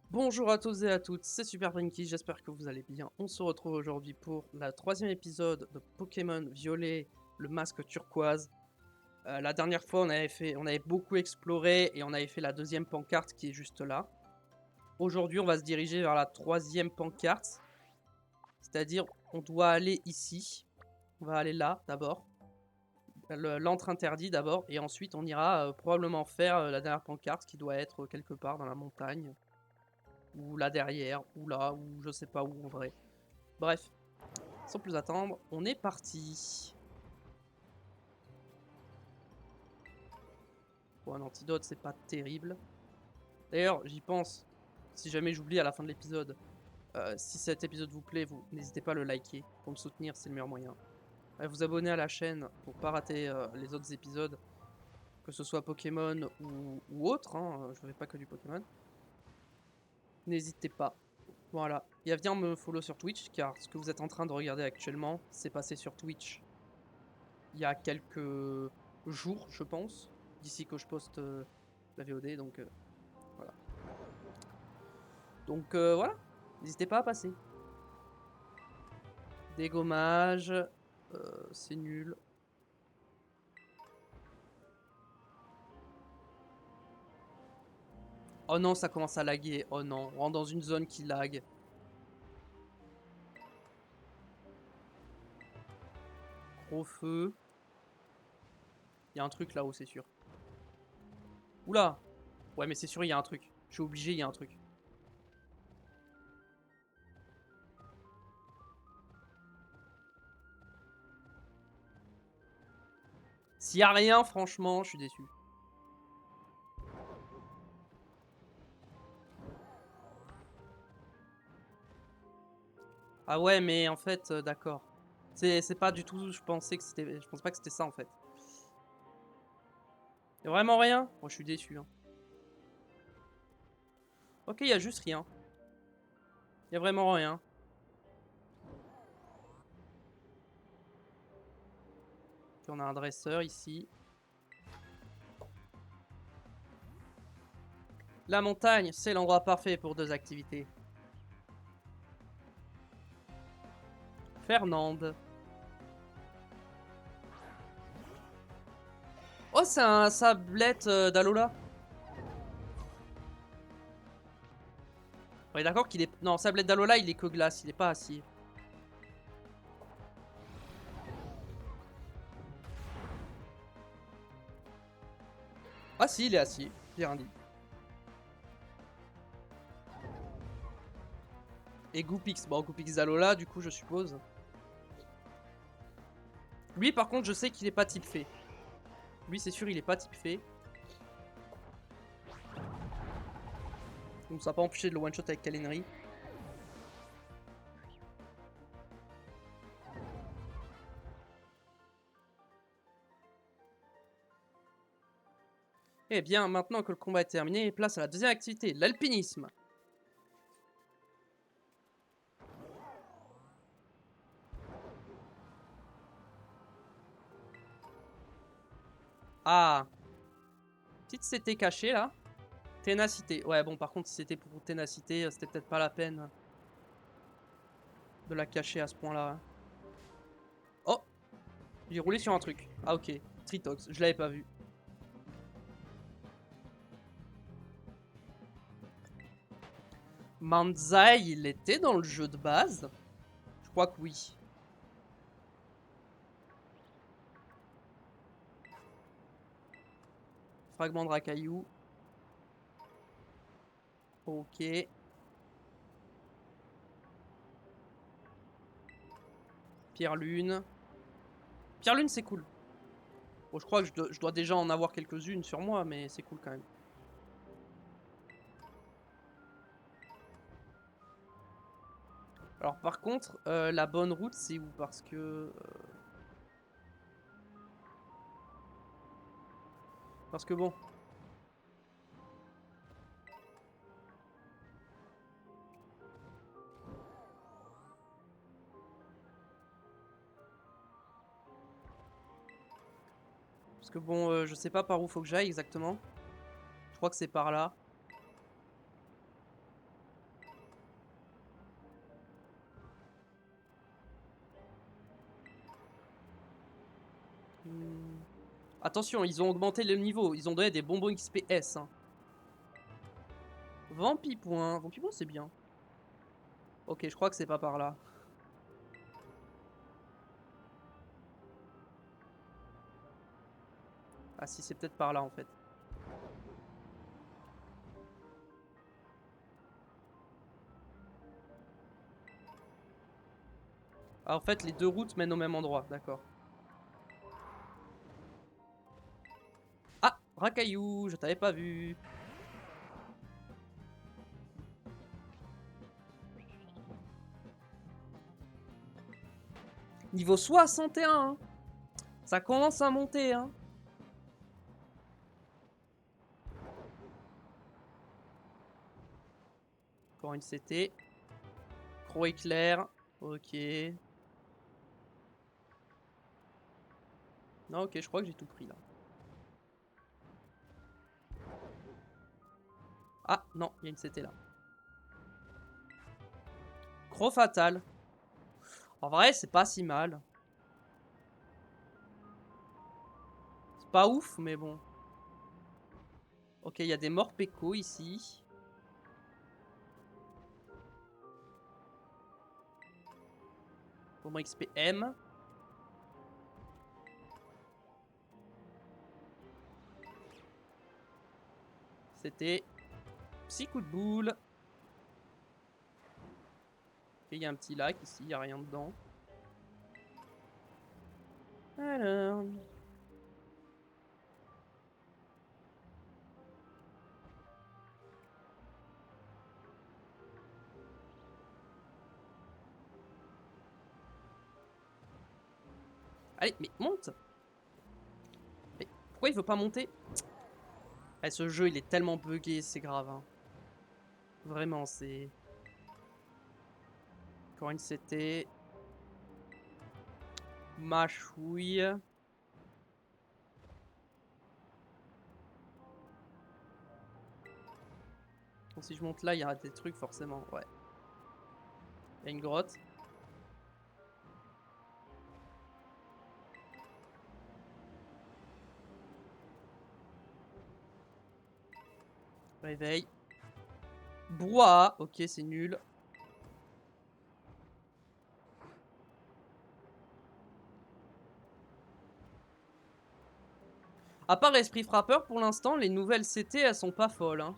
Bonjour à tous et à toutes, c'est Super Brinky, j'espère que vous allez bien. On se retrouve aujourd'hui pour la troisième épisode de Pokémon Violet, le masque turquoise. La dernière fois, on avait beaucoup exploré et on avait fait la deuxième pancarte qui est juste là. Aujourd'hui, on va se diriger vers la troisième pancarte, c'est-à-dire on doit aller ici. On va aller là d'abord, l'antre interdit d'abord, et ensuite on ira probablement faire la dernière pancarte qui doit être quelque part dans la montagne. Ou là derrière, ou là, ou je sais pas où en vrai. Bref, sans plus attendre, on est parti. Bon, un antidote, c'est pas terrible. D'ailleurs, j'y pense, si jamais j'oublie à la fin de l'épisode. Si cet épisode vous plaît, vous n'hésitez pas à le liker. Pour me soutenir, c'est le meilleur moyen. Vous abonner à la chaîne pour pas rater les autres épisodes, que ce soit Pokémon ou autre, hein, je ne fais pas que du Pokémon. N'hésitez pas. Voilà. Et à venir me follow sur Twitch, car ce que vous êtes en train de regarder actuellement, c'est passé sur Twitch il y a quelques jours, je pense, d'ici que je poste la VOD, donc voilà. Donc voilà, n'hésitez pas à passer. Dégommage, c'est nul. Oh non, ça commence à laguer. Oh non, on rentre dans une zone qui lag. Gros feu. Il y a un truc là-haut, c'est sûr. Oula. Ouais, mais c'est sûr, il y a un truc. Je suis obligé, il y a un truc. S'il y a rien, franchement, je suis déçu. Ah ouais, mais en fait, d'accord. C'est pas du tout, je pense pas que c'était ça en fait. Y'a vraiment rien? Moi, je suis déçu. Hein. Ok, y a juste rien. Y a vraiment rien. Puis on a un dresseur ici. La montagne, c'est l'endroit parfait pour deux activités. Fernande. Oh, c'est un sablette d'Alola. On est d'accord qu'il est... Non, sablette d'Alola, il est que glace, il est pas acier. Ah si, il est acier. J'ai rien dit. Et Goopix. Bon, Goopix d'Alola, du coup, je suppose. Lui, par contre, je sais qu'il est pas type fée. Lui, c'est sûr, il est pas type fée. Donc ça va pas empêcher de le one-shot avec Kalenri. Eh bien, maintenant que le combat est terminé, place à la deuxième activité, l'alpinisme. Ah. Petite CT cachée, là. Ténacité. Ouais, bon, par contre, si c'était pour ténacité, c'était peut-être pas la peine de la cacher à ce point-là. Hein. Oh, j'ai roulé sur un truc. Ah, ok. Tritox, je l'avais pas vu. Manzai, il était dans le jeu de base? Je crois que oui. Fragment de racaillou. Ok. Pierre-lune. Pierre-lune, c'est cool. Bon, je crois que je dois déjà en avoir quelques-unes sur moi, mais c'est cool quand même. Alors par contre, la bonne route, c'est où? Parce que... Parce que bon... Parce que bon, je sais pas par où faut que j'aille exactement. Je crois que c'est par là. Attention, ils ont augmenté le niveau. Ils ont donné des bonbons XPS. Hein. Vampipoint. Vampipoint, c'est bien. Ok, je crois que c'est pas par là. Ah si, c'est peut-être par là en fait. Ah, en fait, les deux routes mènent au même endroit, d'accord. Ah, Racaillou, je t'avais pas vu. Niveau 61, hein. Ça commence à monter, hein. Encore une CT. Gros éclair. Ok. Non, ok, je crois que j'ai tout pris là. Ah, non, il y a une CT là. Gros fatal. En vrai, c'est pas si mal. C'est pas ouf, mais bon. Ok, il y a des morts péco ici. Bonbon XPM. C'était 6 coups de boule. Il y a un petit lac ici, il n'y a rien dedans. Alors. Allez, mais monte! Mais pourquoi il veut pas monter? Ah, ce jeu, il est tellement buggé, c'est grave. Hein. Vraiment, c'est... Encore une CT. Mâchouille. Donc si je monte là, il y aura des trucs forcément. Ouais. Il y a une grotte. Réveil. Brouhaha. Ok, c'est nul. À part Esprit Frappeur, pour l'instant, les nouvelles CT, elles sont pas folles. Hein.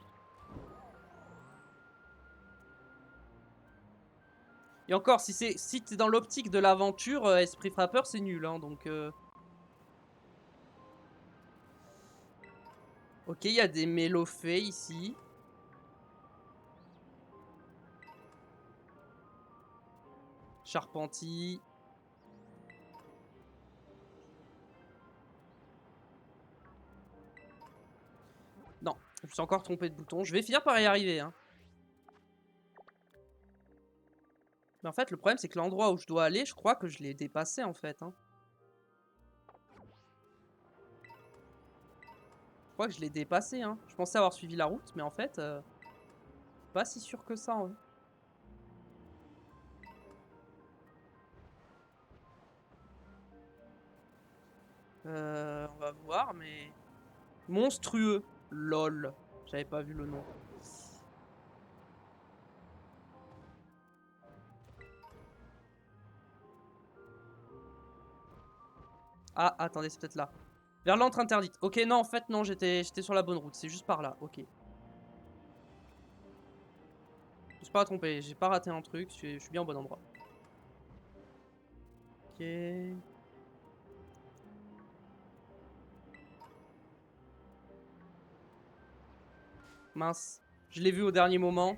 Et encore, si t'es dans l'optique de l'aventure, Esprit Frappeur, c'est nul. Hein, donc... Ok, il y a des mélophées ici. Charpentier. Non, je me suis encore trompé de bouton. Je vais finir par y arriver. Hein. Mais en fait, le problème, c'est que l'endroit où je dois aller, je crois que je l'ai dépassé, en fait. Hein. Je crois que je l'ai dépassé. Hein. Je pensais avoir suivi la route, mais en fait, pas si sûr que ça. Hein. On va voir, mais... Monstrueux. LOL. J'avais pas vu le nom. Ah, attendez, c'est peut-être là. Vers l'entrée interdite. Ok, non, en fait, non, j'étais sur la bonne route. C'est juste par là, ok. Je me suis pas trompé, j'ai pas raté un truc, je suis bien au bon endroit. Ok. Mince. Je l'ai vu au dernier moment.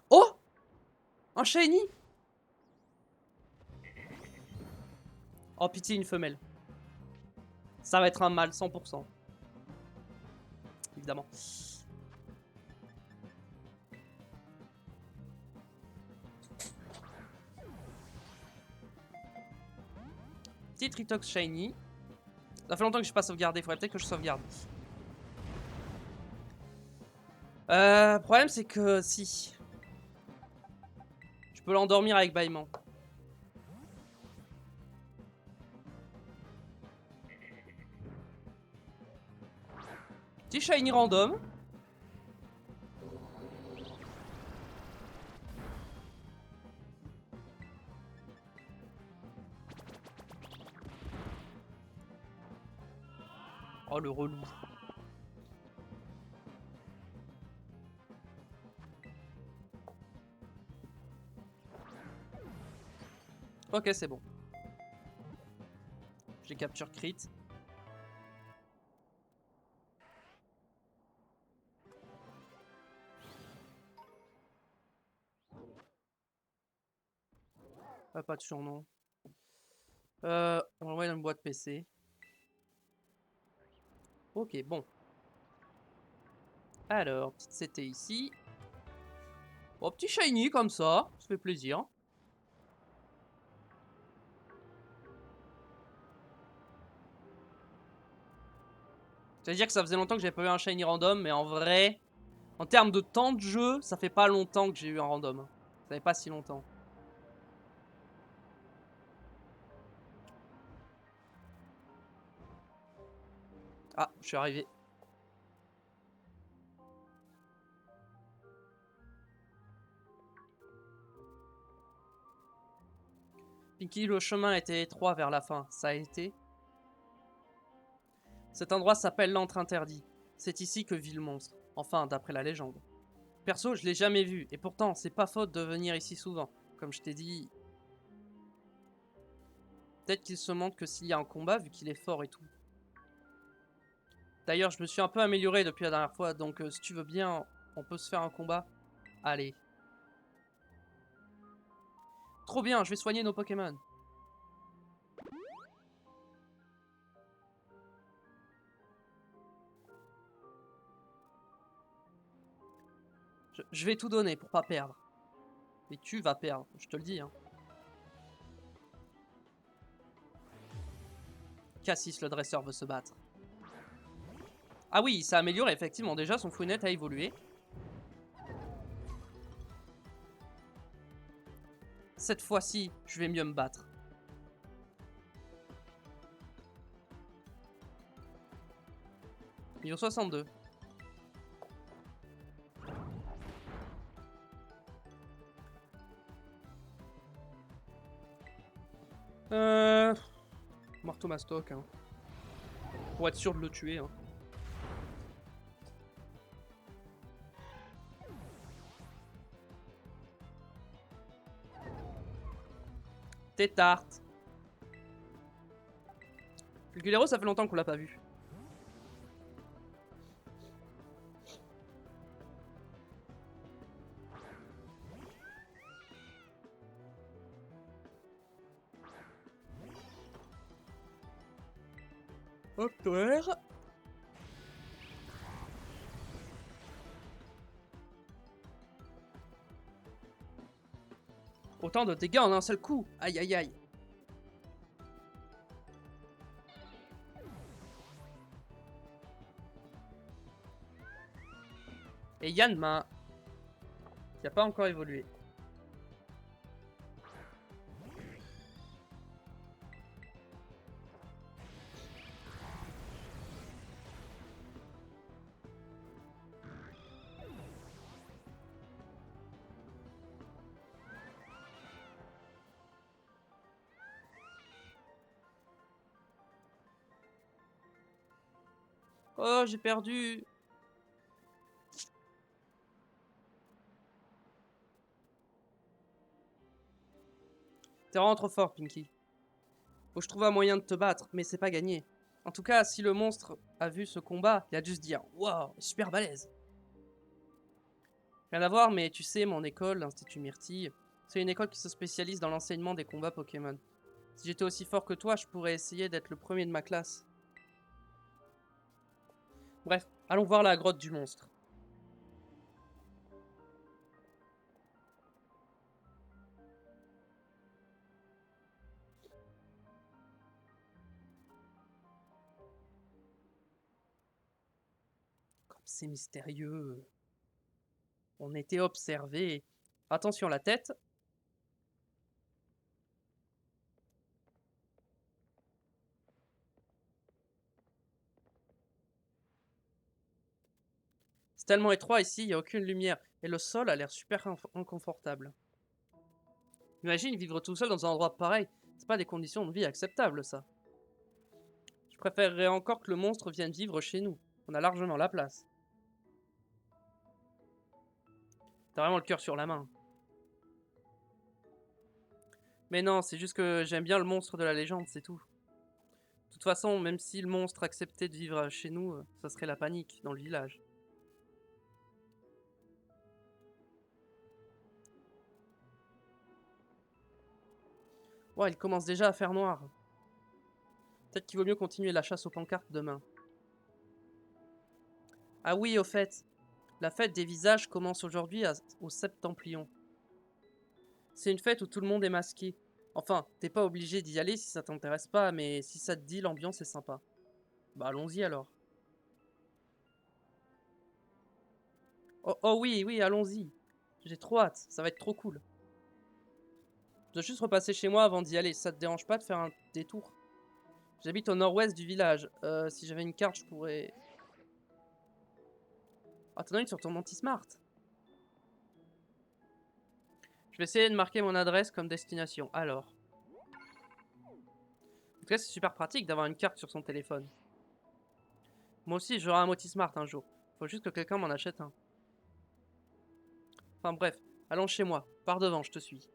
Oh! Un shiny! Oh, pitié, une femelle. Ça va être un mâle, 100%. Évidemment. Petit Tritox Shiny. Ça fait longtemps que je n'ai pas sauvegardé, faudrait peut-être que je sauvegarde. Le problème c'est que si... Je peux l'endormir avec bâillement. Petit Shiny random. Oh le relou. Ok, c'est bon. J'ai capture crit. Ah, pas de surnom. On l'envoie dans une boîte PC. Ok, bon. Alors, petite CT ici. Oh, petit shiny comme ça fait plaisir. C'est-à-dire que ça faisait longtemps que j'avais pas eu un shiny random, mais en vrai, en termes de temps de jeu, ça fait pas longtemps que j'ai eu un random. Ça fait pas si longtemps. Ah, je suis arrivé. Pinky, le chemin était étroit vers la fin. Ça a été. Cet endroit s'appelle l'antre interdit. C'est ici que vit le monstre. Enfin, d'après la légende. Perso, je l'ai jamais vu. Et pourtant, c'est pas faute de venir ici souvent. Comme je t'ai dit... Peut-être qu'il se montre que s'il y a un combat, vu qu'il est fort et tout. D'ailleurs, je me suis un peu amélioré depuis la dernière fois. Donc, si tu veux bien, on peut se faire un combat. Allez. Trop bien, je vais soigner nos Pokémon. Je vais tout donner pour pas perdre. Mais tu vas perdre, je te le dis. Hein. Cassis, le dresseur, veut se battre. Ah oui, ça a amélioré, effectivement. Déjà, son fouinette a évolué. Cette fois-ci, je vais mieux me battre. Niveau 62. Marteau mastoc, hein. Pour être sûr de le tuer. Hein. Tétarte. Fulgulero, ça fait longtemps qu'on l'a pas vu. Octoère. Autant de dégâts en un seul coup. Aïe aïe aïe. Et Yanma, qui a pas encore évolué. Oh, j'ai perdu. T'es vraiment trop fort, Pinky. Faut que je trouve un moyen de te battre, mais c'est pas gagné. En tout cas, si le monstre a vu ce combat, il a dû se dire « Waouh, super balèze !» Rien à voir, mais tu sais, mon école, l'Institut Myrtille, c'est une école qui se spécialise dans l'enseignement des combats Pokémon. Si j'étais aussi fort que toi, je pourrais essayer d'être le premier de ma classe. Bref, allons voir la grotte du monstre. C'est mystérieux. On était observés. Attention, la tête. C'est tellement étroit ici, il n'y a aucune lumière. Et le sol a l'air super inconfortable. Imagine vivre tout seul dans un endroit pareil. C'est pas des conditions de vie acceptables, ça. Je préférerais encore que le monstre vienne vivre chez nous. On a largement la place. T'as vraiment le cœur sur la main. Mais non, c'est juste que j'aime bien le monstre de la légende, c'est tout. De toute façon, même si le monstre acceptait de vivre chez nous, ça serait la panique dans le village. Ouais, il commence déjà à faire noir. Peut-être qu'il vaut mieux continuer la chasse aux pancartes demain. Ah oui, au fait, la fête des visages commence aujourd'hui au Septemplion. C'est une fête où tout le monde est masqué. Enfin, t'es pas obligé d'y aller si ça t'intéresse pas, mais si ça te dit, l'ambiance est sympa. Bah allons-y alors. Oh, oh oui, oui, allons-y. J'ai trop hâte, ça va être trop cool. Je dois juste repasser chez moi avant d'y aller, ça te dérange pas de faire un détour? J'habite au nord-ouest du village. Si j'avais une carte, je pourrais... Ah, t'en as une sur ton anti-smart. Je vais essayer de marquer mon adresse comme destination. Alors. En tout cas, c'est super pratique d'avoir une carte sur son téléphone. Moi aussi, j'aurai un Motismart un jour. Faut juste que quelqu'un m'en achète un. Enfin bref, allons chez moi. Par devant, je te suis.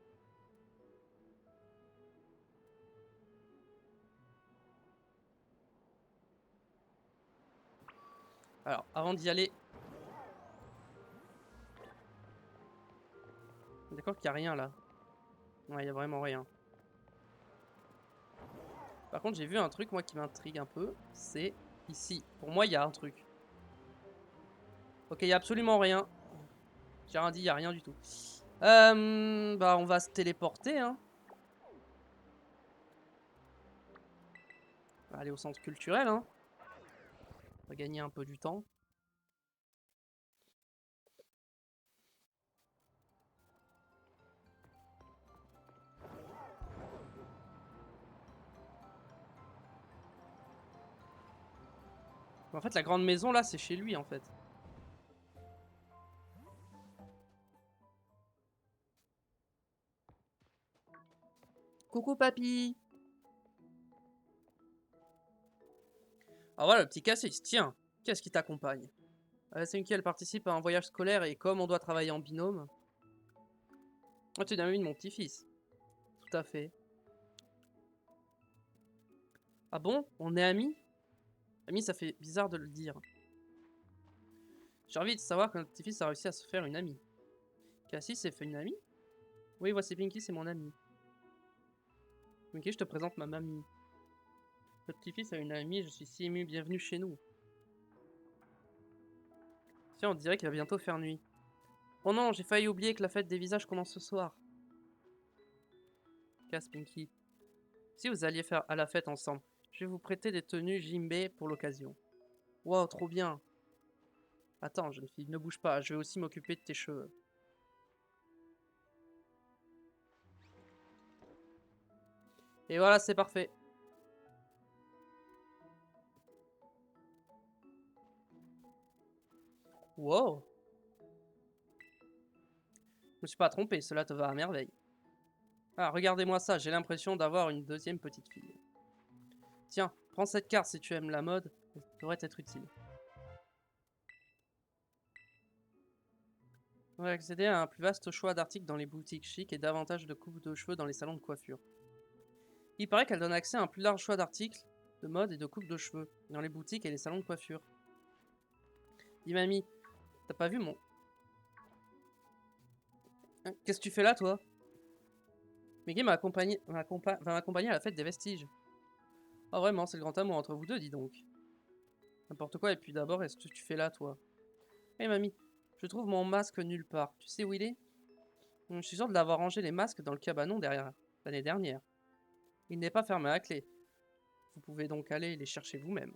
Alors, avant d'y aller... D'accord qu'il n'y a rien là. Ouais, il n'y a vraiment rien. Par contre, j'ai vu un truc, moi, qui m'intrigue un peu. C'est ici. Pour moi, il y a un truc. Ok, il n'y a absolument rien. J'ai rien dit, il n'y a rien du tout. Bah, on va se téléporter, hein. On va aller au centre culturel, hein. On va gagner un peu du temps. En fait, la grande maison, là, c'est chez lui, en fait. Coucou, papy. Ah voilà, le petit Cassis, tiens. Qu'est-ce qui t'accompagne? C'est une qui elle participe à un voyage scolaire et comme on doit travailler en binôme... Oh, tu es une amie de mon petit-fils. Tout à fait. Ah bon? On est amis? Amis, ça fait bizarre de le dire. J'ai envie de savoir que notre petit-fils a réussi à se faire une amie. Cassis s'est fait une amie? Oui, voici Pinky, c'est mon ami. Pinky, je te présente ma mamie. Notre petit-fils a une amie, je suis si ému, bienvenue chez nous. Tiens, on dirait qu'il va bientôt faire nuit. Oh non, j'ai failli oublier que la fête des visages commence ce soir. Casse Pinky. Si vous alliez faire à la fête ensemble, je vais vous prêter des tenues Jimbei pour l'occasion. Wow, trop bien. Attends, jeune fille, ne bouge pas, je vais aussi m'occuper de tes cheveux. Et voilà, c'est parfait. Wow. Je me suis pas trompé, cela te va à merveille. Ah, regardez-moi ça, j'ai l'impression d'avoir une deuxième petite fille. Tiens, prends cette carte si tu aimes la mode, ça devrait être utile. On va accéder à un plus vaste choix d'articles dans les boutiques chic et davantage de coupes de cheveux dans les salons de coiffure. Il paraît qu'elle donne accès à un plus large choix d'articles, de mode et de coupes de cheveux dans les boutiques et les salons de coiffure. Dis mamie, t'as pas vu mon... Hein, qu'est-ce que tu fais là, toi? Mickey va m'accompagner à la fête des vestiges. Oh vraiment, c'est le grand amour entre vous deux, dis donc. N'importe quoi, et puis d'abord, est-ce que tu fais là, toi? Hé mamie, je trouve mon masque nulle part. Tu sais où il est? Je suis sûr de l'avoir rangé les masques dans le cabanon derrière l'année dernière. Il n'est pas fermé à clé. Vous pouvez donc aller les chercher vous-même.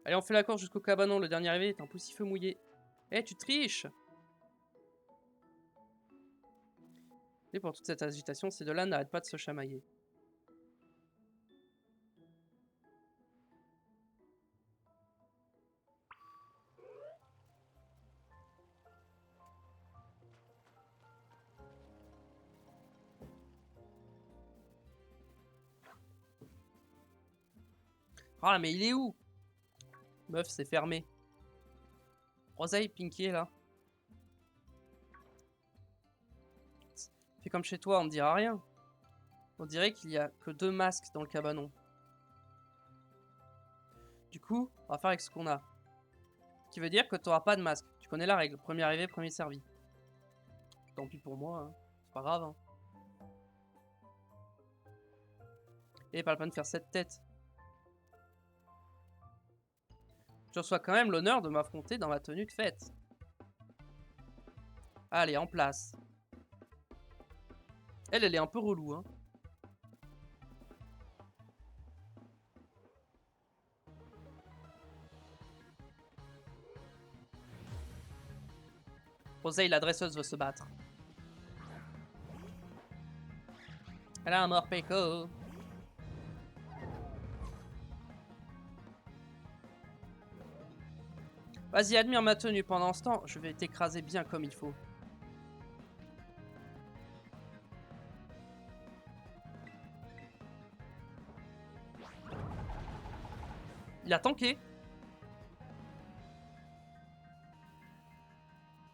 Allez, on fait la course jusqu'au cabanon. Le dernier arrivé est un poussifeu mouillé. Eh, tu triches! Et pour toute cette agitation, ces deux-là n'arrêtent pas de se chamailler. Ah, mais il est où? Meuf, c'est fermé. Rosaille, Pinky est là. Fais comme chez toi, on ne dira rien. On dirait qu'il y a que 2 masques dans le cabanon. Du coup, on va faire avec ce qu'on a. Ce qui veut dire que tu n'auras pas de masque. Tu connais la règle. Premier arrivé, premier servi. Tant pis pour moi, hein. C'est pas grave. Hein. Et pas le peine de faire cette tête. Tu reçois quand même l'honneur de m'affronter dans ma tenue de fête. Allez, en place. Elle est un peu relou, hein. Rosaille, la dresseuse, veut se battre. Elle a un Morpeko. Vas-y, admire ma tenue. Pendant ce temps, je vais t'écraser bien comme il faut. Il a tanké.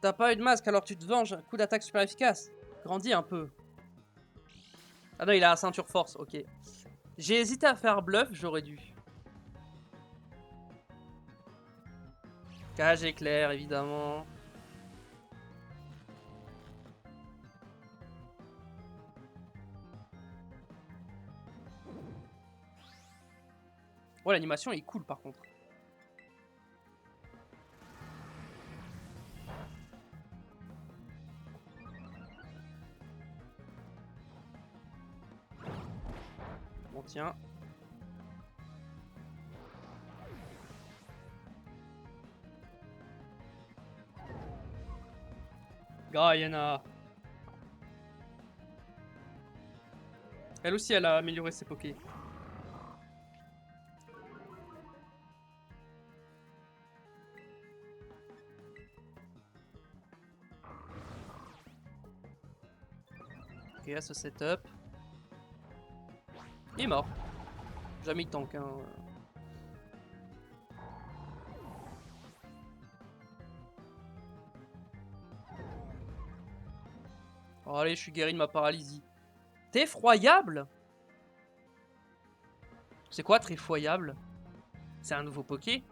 T'as pas eu de masque alors tu te venges. Un coup d'attaque super efficace. Grandis un peu. Ah non, il a la ceinture force, ok. J'ai hésité à faire bluff, j'aurais dû. Cage éclair, évidemment. Ouais, l'animation est cool par contre. Bon, tiens. Gaiena. Elle aussi, elle a amélioré ses pokés. Ok, à ce setup. Il est mort. Jamais il tank, hein. Oh, allez, je suis guéri de ma paralysie. T'es effroyable? C'est quoi, très effroyable? C'est un nouveau poké?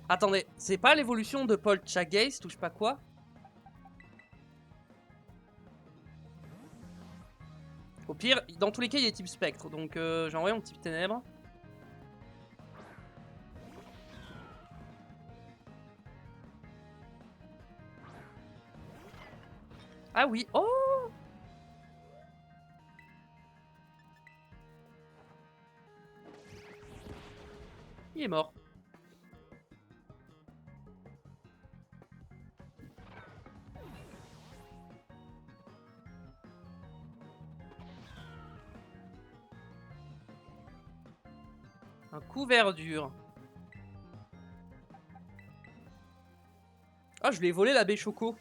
Attendez, c'est pas l'évolution de Paul Chagace, touche pas quoi? Au pire, dans tous les cas, il est type spectre, donc j'ai envoyé mon type ténèbres. Ah oui, oh! Il est mort. Un coup verdure. Ah, je lui ai volé la baie Choco.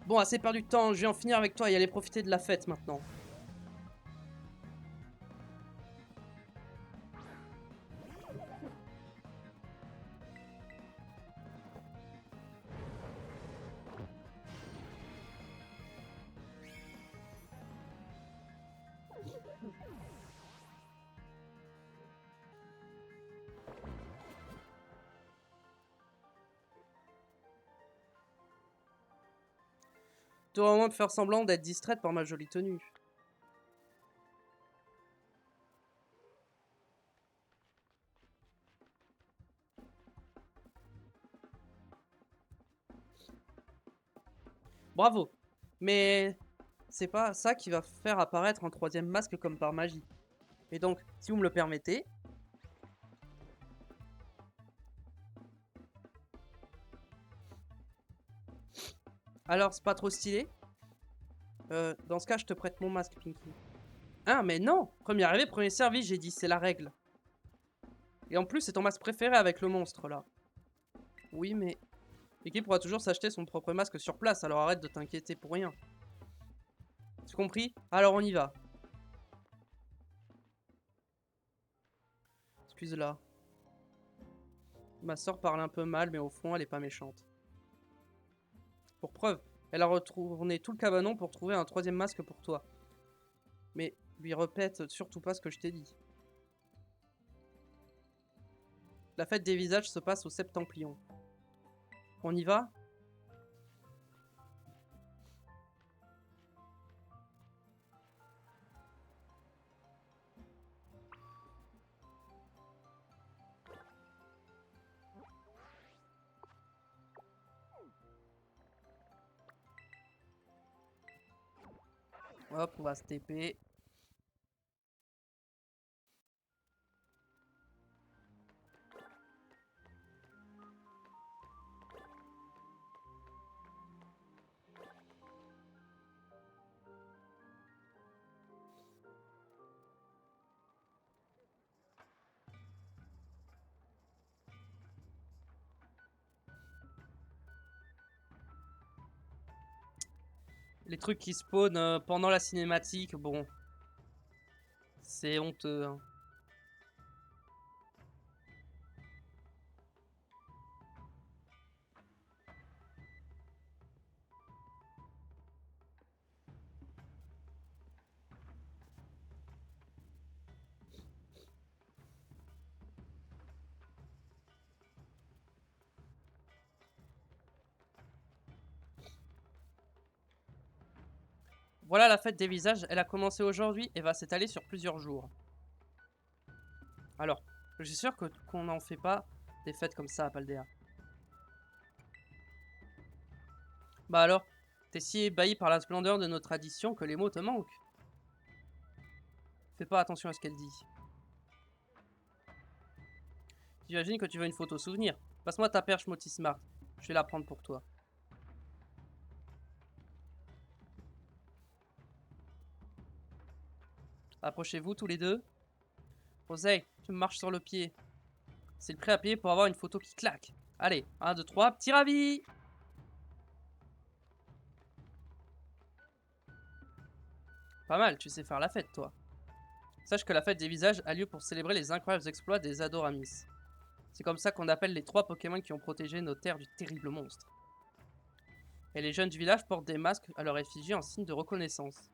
Bon, assez perdu de temps, je vais en finir avec toi et aller profiter de la fête maintenant. Tu dois vraiment me faire semblant d'être distraite par ma jolie tenue. Bravo. Mais c'est pas ça qui va faire apparaître un troisième masque comme par magie. Et donc, si vous me le permettez... Alors, c'est pas trop stylé? Dans ce cas, je te prête mon masque, Pinky. Ah, mais non! Premier arrivé, premier servi, j'ai dit, c'est la règle. Et en plus, c'est ton masque préféré avec le monstre, là. Oui, mais... Pinky pourra toujours s'acheter son propre masque sur place, alors arrête de t'inquiéter pour rien. Tu compris? Alors on y va. Excuse-la. Ma soeur parle un peu mal, mais au fond, elle est pas méchante. Pour preuve, elle a retourné tout le cabanon pour trouver un troisième masque pour toi. Mais lui répète surtout pas ce que je t'ai dit. La fête des visages se passe au Septemplion. On y va? Hop, on va se TP. Les trucs qui spawnent pendant la cinématique, bon, c'est honteux, hein. Voilà la fête des visages, elle a commencé aujourd'hui et va s'étaler sur plusieurs jours. Alors, je suis sûr qu'on n'en fait pas des fêtes comme ça à Paldea. Bah alors, t'es si ébahi par la splendeur de nos traditions que les mots te manquent. Fais pas attention à ce qu'elle dit. J'imagine que tu veux une photo souvenir. Passe-moi ta perche Moti Smart. Je vais la prendre pour toi. Approchez-vous tous les deux. José, tu me marches sur le pied. C'est le prêt à payer pour avoir une photo qui claque. Allez, 1, 2, 3, petit ravi! Pas mal, tu sais faire la fête, toi. Sache que la fête des visages a lieu pour célébrer les incroyables exploits des Adoramis. C'est comme ça qu'on appelle les 3 Pokémon qui ont protégé nos terres du terrible monstre. Et les jeunes du village portent des masques à leur effigie en signe de reconnaissance.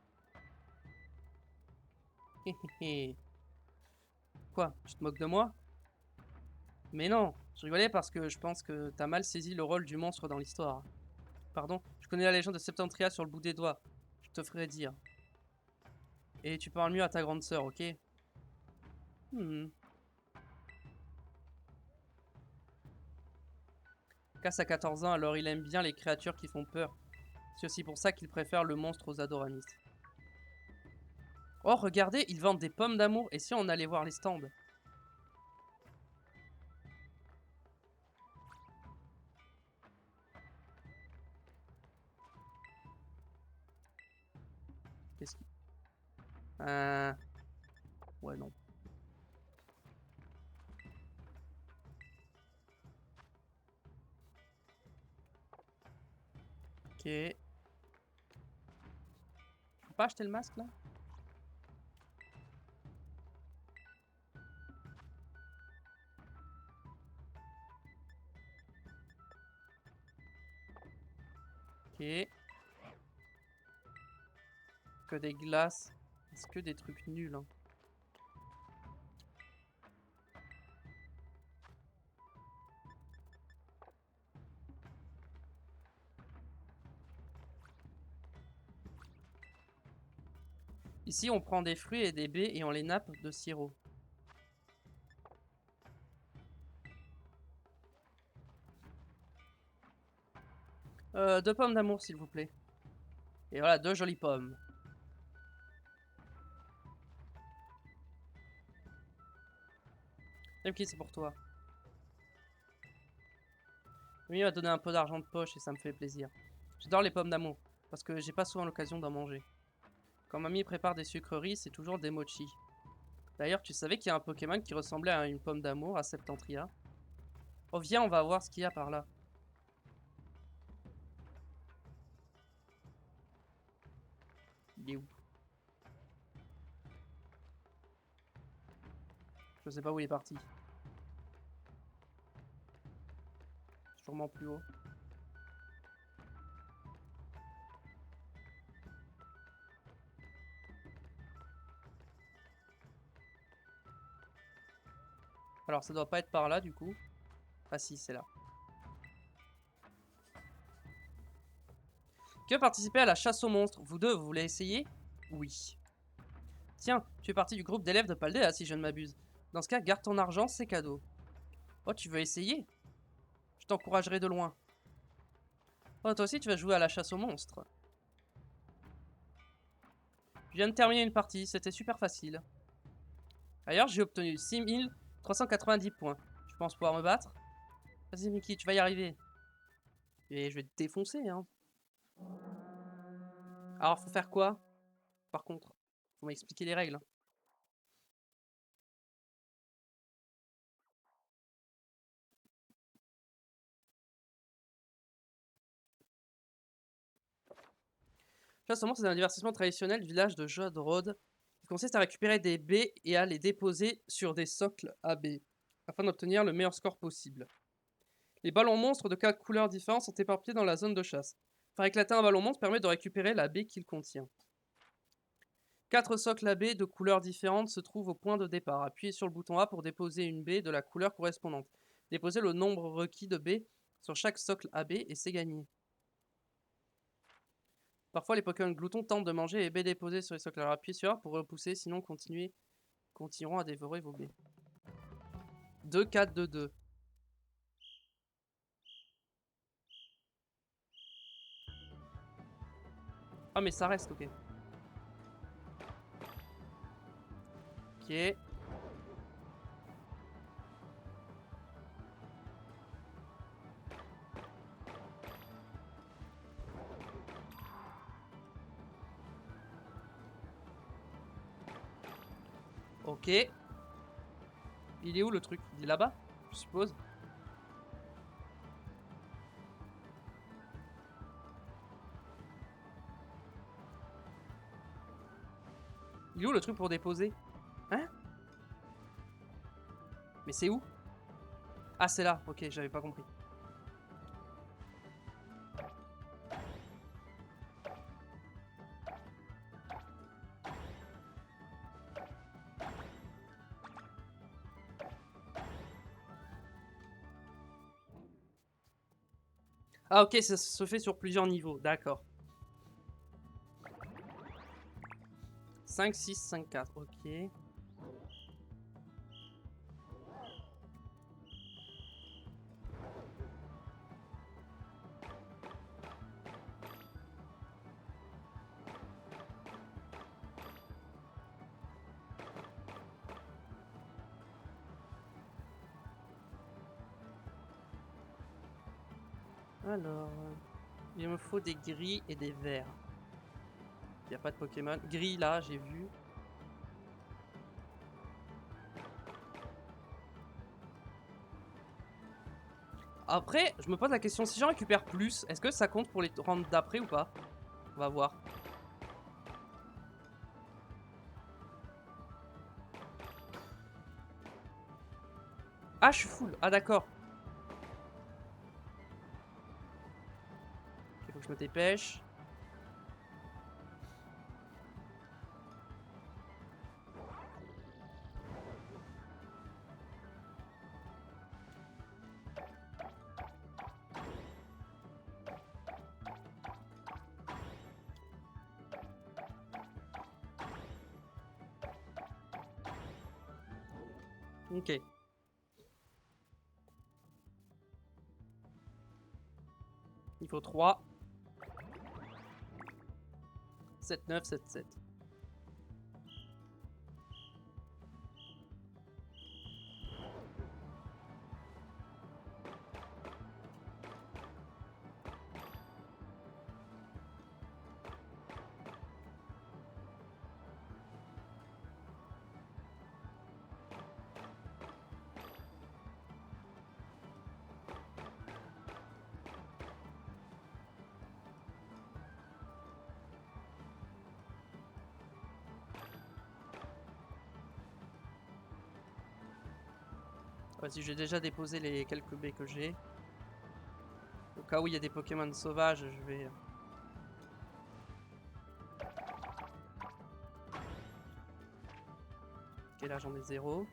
Hé hé hé. Quoi, tu te moques de moi? Mais non, je rigolais parce que je pense que t'as mal saisi le rôle du monstre dans l'histoire. Pardon, je connais la légende de Septentria sur le bout des doigts. Je te ferai dire. Et tu parles mieux à ta grande sœur, ok? Cass a 14 ans, alors il aime bien les créatures qui font peur. C'est aussi pour ça qu'il préfère le monstre aux Adoramis. Oh, regardez, ils vendent des pommes d'amour. Et si on allait voir les stands? Qu'est-ce qui... Ouais, non. Ok. Je peux pas acheter le masque, là? Ok. Que des glaces. Est-ce que des trucs nuls, hein? Ici, on prend des fruits et des baies et on les nappe de sirop. Deux pommes d'amour, s'il vous plaît. Et voilà, 2 jolies pommes. Ok, c'est pour toi. Oui, il m'a donné un peu d'argent de poche et ça me fait plaisir. J'adore les pommes d'amour, parce que j'ai pas souvent l'occasion d'en manger. Quand mamie prépare des sucreries, c'est toujours des mochis. D'ailleurs, tu savais qu'il y a un Pokémon qui ressemblait à une pomme d'amour à Septentria? Oh, viens, on va voir ce qu'il y a par là. Il est où? Je sais pas où il est parti. Sûrement plus haut. Alors, ça doit pas être par là, du coup. Ah si, c'est là. Qui veut participer à la chasse aux monstres? Vous deux, vous voulez essayer? Oui. Tiens, tu es partie du groupe d'élèves de Paldea, si je ne m'abuse. Dans ce cas, garde ton argent, c'est cadeau. Oh, tu veux essayer? Je t'encouragerai de loin. Oh, toi aussi, tu vas jouer à la chasse aux monstres. Je viens de terminer une partie, c'était super facile. D'ailleurs, j'ai obtenu 6390 points. Tu penses pouvoir me battre? Vas-y, Mickey, tu vas y arriver. Et je vais te défoncer, hein. Alors, faut faire quoi? Par contre, faut m'expliquer les règles. Chasse aux monstres, c'est un divertissement traditionnel du village de Jodrod qui consiste à récupérer des baies et à les déposer sur des socles à baies afin d'obtenir le meilleur score possible. Les ballons monstres de 4 couleurs différentes sont éparpillés dans la zone de chasse. Faire éclater un ballon monstre permet de récupérer la baie qu'il contient. 4 socles à baies de couleurs différentes se trouvent au point de départ. Appuyez sur le bouton A pour déposer une baie de la couleur correspondante. Déposez le nombre requis de baies sur chaque socle à baies et c'est gagné. Parfois, les Pokémon gloutons tentent de manger les baies déposées sur les socles. Alors appuyez sur A pour repousser, sinon continueront à dévorer vos baies. 2, 4, 2, 2. Ah, mais ça reste, ok. Ok. Ok. Il est où le truc? Il est là-bas, je suppose. Il est où le truc pour déposer? Hein? Mais c'est où? Ah, c'est là. Ok, j'avais pas compris. Ah, ok, ça se fait sur plusieurs niveaux. D'accord. 5, 6, 5, 4. Ok. Alors, il me faut des gris et des verts. Il n'y a pas de Pokémon. Gris, là, j'ai vu. Après, je me pose la question, si j'en récupère plus, est-ce que ça compte pour les rounds d'après ou pas? On va voir. Ah, je suis full. Ah, d'accord. Il faut que je me dépêche. Ok. Il faut 3. 7-9, 7-7. Vas-y, j'ai déjà déposé les quelques baies que j'ai. Au cas où il y a des Pokémon sauvages, je vais... Ok, là j'en ai 0.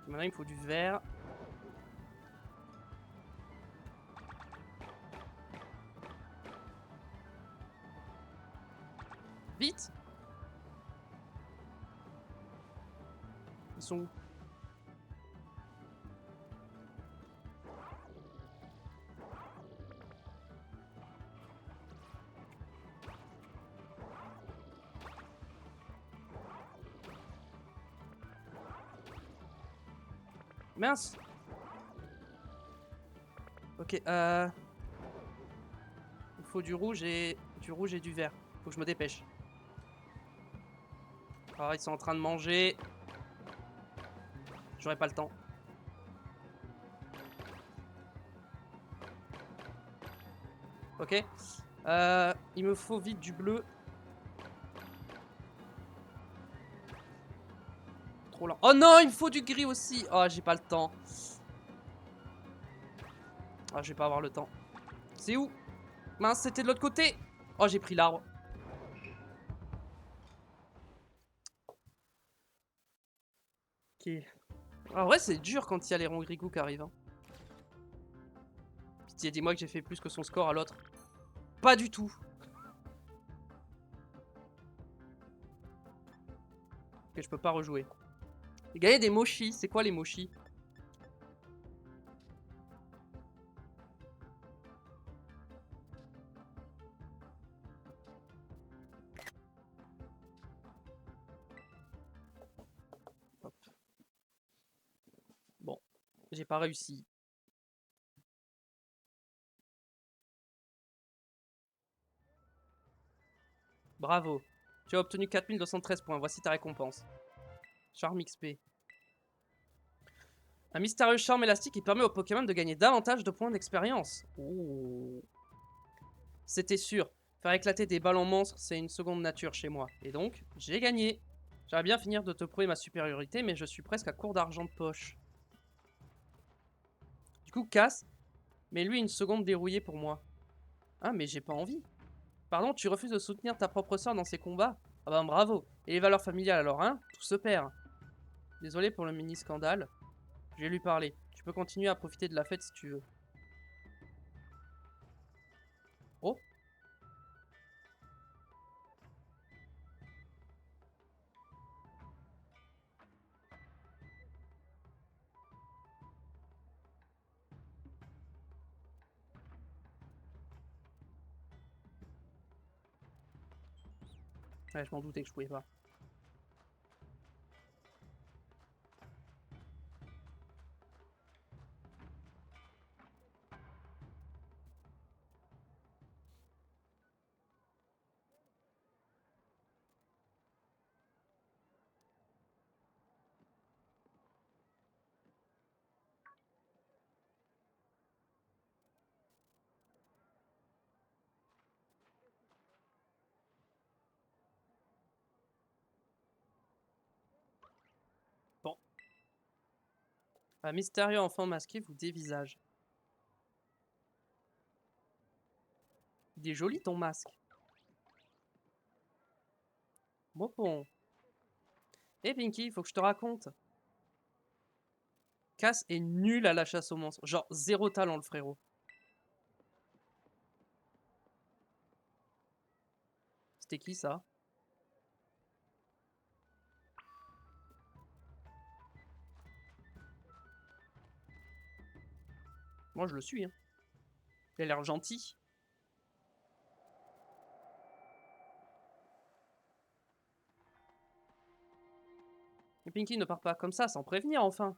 Maintenant il me faut du vert. Vite! Ils sont où? Mince! Ok, il faut du rouge et du vert. Faut que je me dépêche. Ah, ils sont en train de manger. J'aurai pas le temps. Ok. Il me faut vite du bleu. Trop lent. Oh non, il me faut du gris aussi. Oh, j'ai pas le temps. Ah, je vais pas avoir le temps. C'est où? Mince, c'était de l'autre côté. Oh, j'ai pris l'arbre. Ok. En vrai, c'est dur quand il y a les rongrigous qui arrivent. Hein. Pitié, dis-moi que j'ai fait plus que son score à l'autre. Pas du tout. Que je peux pas rejouer. J'ai gagné des mochis. C'est quoi les mochis? Hop. Bon, j'ai pas réussi. Bravo. Tu as obtenu 4213 points. Voici ta récompense. Charme XP. Un mystérieux charme élastique qui permet aux Pokémon de gagner davantage de points d'expérience. Oh. C'était sûr. Faire éclater des ballons monstres, c'est une seconde nature chez moi. Et donc, j'ai gagné. J'aimerais bien finir de te prouver ma supériorité, mais je suis presque à court d'argent de poche. Du coup, casse. Mais lui, une seconde dérouillée pour moi. Ah, mais j'ai pas envie. Pardon, tu refuses de soutenir ta propre soeur dans ses combats? Ah ben bravo. Et les valeurs familiales alors, hein? Tout se perd. Désolé pour le mini-scandale. Je vais lui parler. Tu peux continuer à profiter de la fête si tu veux. Oh. Ouais, je m'en doutais que je pouvais pas. Bon. Un mystérieux enfant masqué vous dévisage. Il est joli ton masque. Bon. Eh Pinky, faut que je te raconte. Cass est nul à la chasse aux monstres. Genre, zéro talent le frérot. C'était qui ça? Moi je le suis. Hein. Il a l'air gentil. Et Pinky ne part pas comme ça, sans prévenir, enfin.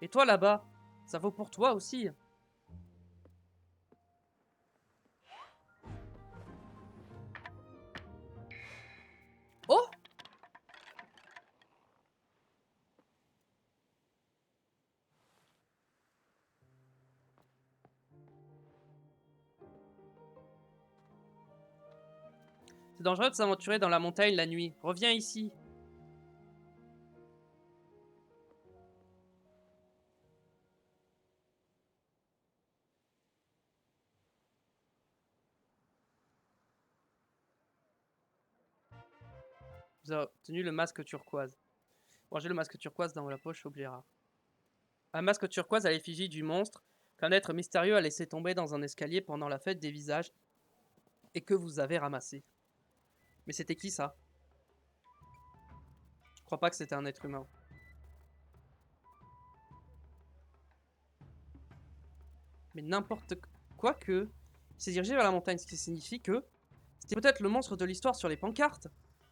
Et toi, là-bas, ça vaut pour toi aussi. Oh! C'est dangereux de s'aventurer dans la montagne la nuit. Reviens ici. Vous avez obtenu le masque turquoise. Bon, j'ai le masque turquoise dans la poche, objet rare. Un masque turquoise à l'effigie du monstre qu'un être mystérieux a laissé tomber dans un escalier pendant la fête des visages et que vous avez ramassé. Mais c'était qui ça? Je crois pas que c'était un être humain. Mais n'importe quoi que... Il s'est dirigé vers la montagne, ce qui signifie que c'était peut-être le monstre de l'histoire sur les pancartes.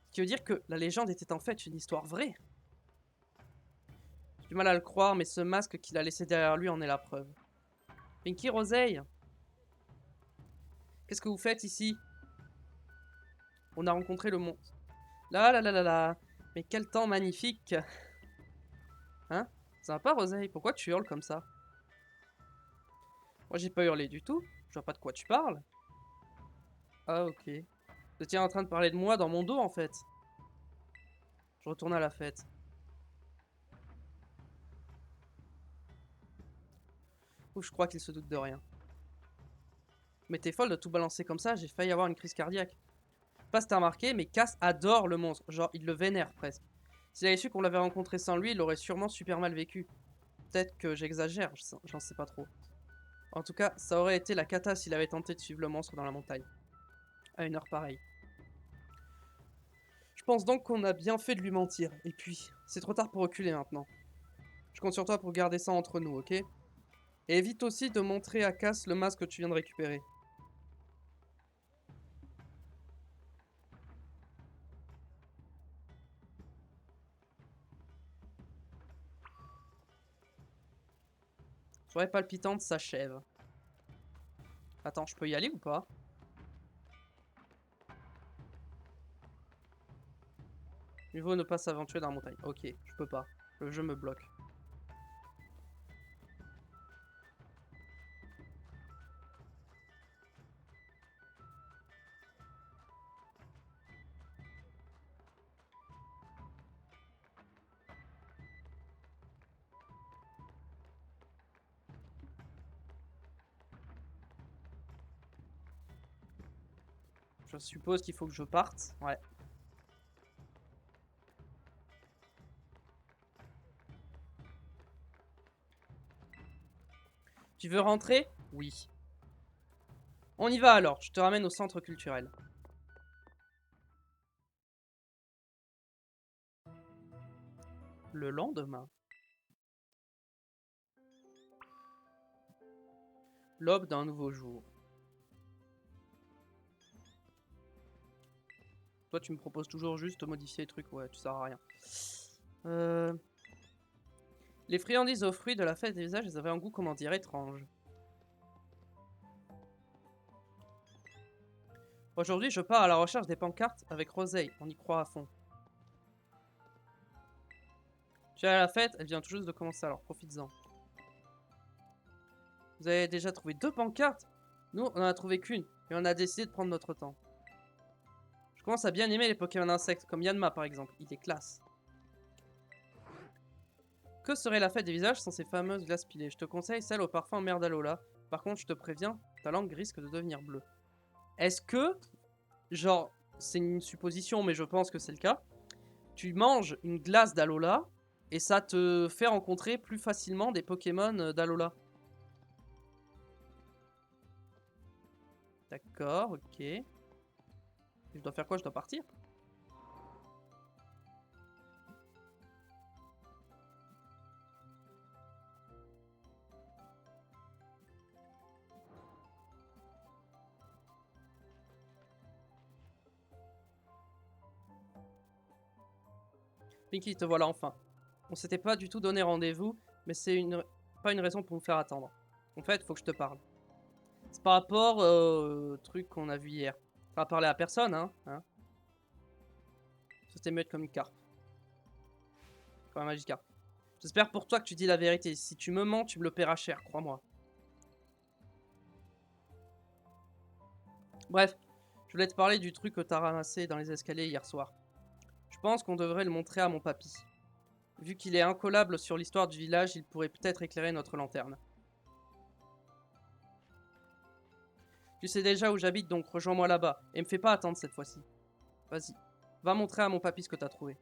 Ce qui veut dire que la légende était en fait une histoire vraie. J'ai du mal à le croire, mais ce masque qu'il a laissé derrière lui en est la preuve. Pinky, Roseille, qu'est-ce que vous faites ici? On a rencontré le monstre. Là, là, là, là, là. Mais quel temps magnifique. Hein? Ça va pas, Roseille? Pourquoi tu hurles comme ça? Moi, j'ai pas hurlé du tout. Je vois pas de quoi tu parles. Ah, ok. Vous étiez en train de parler de moi dans mon dos, en fait. Je retourne à la fête. Ouh, je crois qu'il se doute de rien. Mais t'es folle de tout balancer comme ça, j'ai failli avoir une crise cardiaque. Pas si t'as remarqué, mais Cass adore le monstre. Genre, il le vénère presque. S'il avait su qu'on l'avait rencontré sans lui, il aurait sûrement super mal vécu. Peut-être que j'exagère, j'en sais pas trop. En tout cas, ça aurait été la cata s'il avait tenté de suivre le monstre dans la montagne. À une heure pareille. Je pense donc qu'on a bien fait de lui mentir. Et puis, c'est trop tard pour reculer maintenant. Je compte sur toi pour garder ça entre nous, ok? Et évite aussi de montrer à Cass le masque que tu viens de récupérer. Soirée palpitante s'achève. Attends, je peux y aller ou pas? Mieux vaut ne pas s'aventurer dans la montagne. Ok, je peux pas. Le jeu me bloque. Je suppose qu'il faut que je parte. Ouais. Tu veux rentrer? Oui. On y va alors, je te ramène au centre culturel. Le lendemain. L'aube d'un nouveau jour. Toi, tu me proposes toujours juste de modifier les trucs. Ouais, tu sers à rien. Les friandises aux fruits de la fête des visages, elles avaient un goût, comment dire, étrange. Aujourd'hui, je pars à la recherche des pancartes avec Roseille. On y croit à fond. Tu es à la fête, elle vient tout juste de commencer, alors profites-en. Vous avez déjà trouvé 2 pancartes? Nous, on en a trouvé qu'une, et on a décidé de prendre notre temps. Je commence à bien aimer les Pokémon insectes, comme Yanma par exemple. Il est classe. Que serait la fête des visages sans ces fameuses glaces pilées? Je te conseille celle au parfum Merdalola. Par contre, je te préviens, ta langue risque de devenir bleue. Est-ce que, genre, c'est une supposition, mais je pense que c'est le cas, tu manges une glace d'Alola et ça te fait rencontrer plus facilement des Pokémon d'Alola? D'accord, ok. Je dois faire quoi? Je dois partir? Pinky, te voilà enfin. On s'était pas du tout donné rendez-vous, mais c'est pas une raison pour me faire attendre. En fait, faut que je te parle. C'est par rapport au truc qu'on a vu hier. Pas parler à personne, hein. C'était muette comme une carpe. Comme un Magikarp. J'espère pour toi que tu dis la vérité. Si tu me mens, tu me le paieras cher, crois-moi. Bref, je voulais te parler du truc que t'as ramassé dans les escaliers hier soir. Je pense qu'on devrait le montrer à mon papy. Vu qu'il est incollable sur l'histoire du village, il pourrait peut-être éclairer notre lanterne. Tu sais déjà où j'habite, donc rejoins-moi là-bas. Et me fais pas attendre cette fois-ci. Vas-y, va montrer à mon papy ce que t'as trouvé.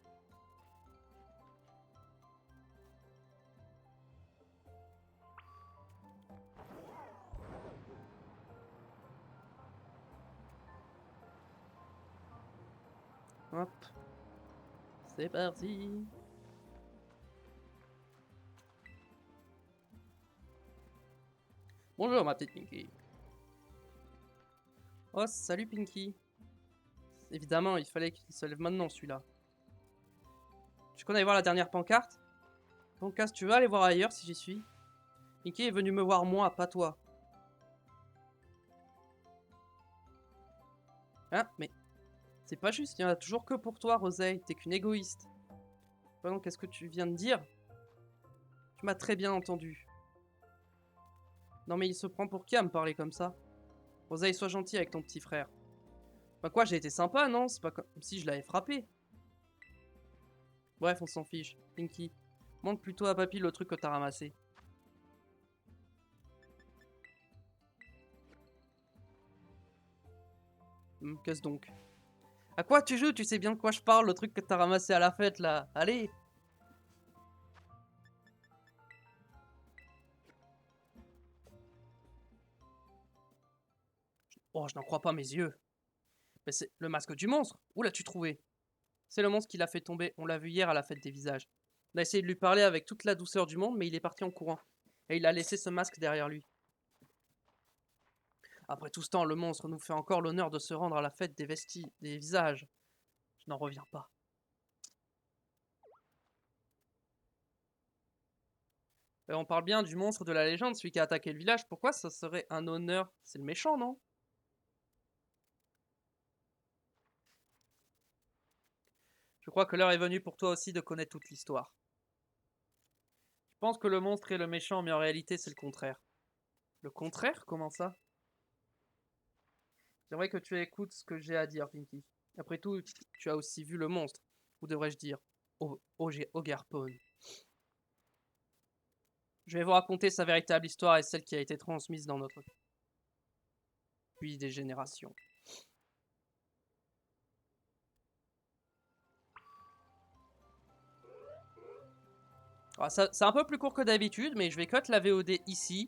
Hop. C'est parti. Bonjour ma petite Pinky. Oh, salut Pinky. Évidemment, il fallait qu'il se lève maintenant celui-là. Tu connais voir la dernière pancarte? Pancarte, tu veux aller voir ailleurs si j'y suis? Pinky est venu me voir moi, pas toi. Hein? Mais c'est pas juste, il y en a toujours que pour toi, Roseille. T'es qu'une égoïste. Pardon, qu'est-ce que tu viens de dire? Tu m'as très bien entendu. Non mais il se prend pour qui à me parler comme ça? Roseille, sois gentil avec ton petit frère. Bah quoi, j'ai été sympa, non? C'est pas comme si je l'avais frappé. Bref, on s'en fiche. Pinky, montre plutôt à papy le truc que t'as ramassé. Qu'est-ce donc? À quoi tu joues? Tu sais bien de quoi je parle, le truc que t'as ramassé à la fête, là. Allez! Oh, je n'en crois pas mes yeux. Mais c'est le masque du monstre. Où l'as-tu trouvé? C'est le monstre qui l'a fait tomber. On l'a vu hier à la fête des visages. On a essayé de lui parler avec toute la douceur du monde, mais il est parti en courant. Et il a laissé ce masque derrière lui. Après tout ce temps, le monstre nous fait encore l'honneur de se rendre à la fête des visages. Je n'en reviens pas. On parle bien du monstre de la légende, celui qui a attaqué le village. Pourquoi ça serait un honneur? C'est le méchant, non? Je crois que l'heure est venue pour toi aussi de connaître toute l'histoire. Je pense que le monstre est le méchant, mais en réalité c'est le contraire. Le contraire? Comment ça? J'aimerais que tu écoutes ce que j'ai à dire, Pinky. Après tout, tu as aussi vu le monstre. Ou devrais-je dire, Ogerpon. Je vais vous raconter sa véritable histoire et celle qui a été transmise dans notre puis des générations. C'est un peu plus court que d'habitude, mais je vais cut la VOD ici.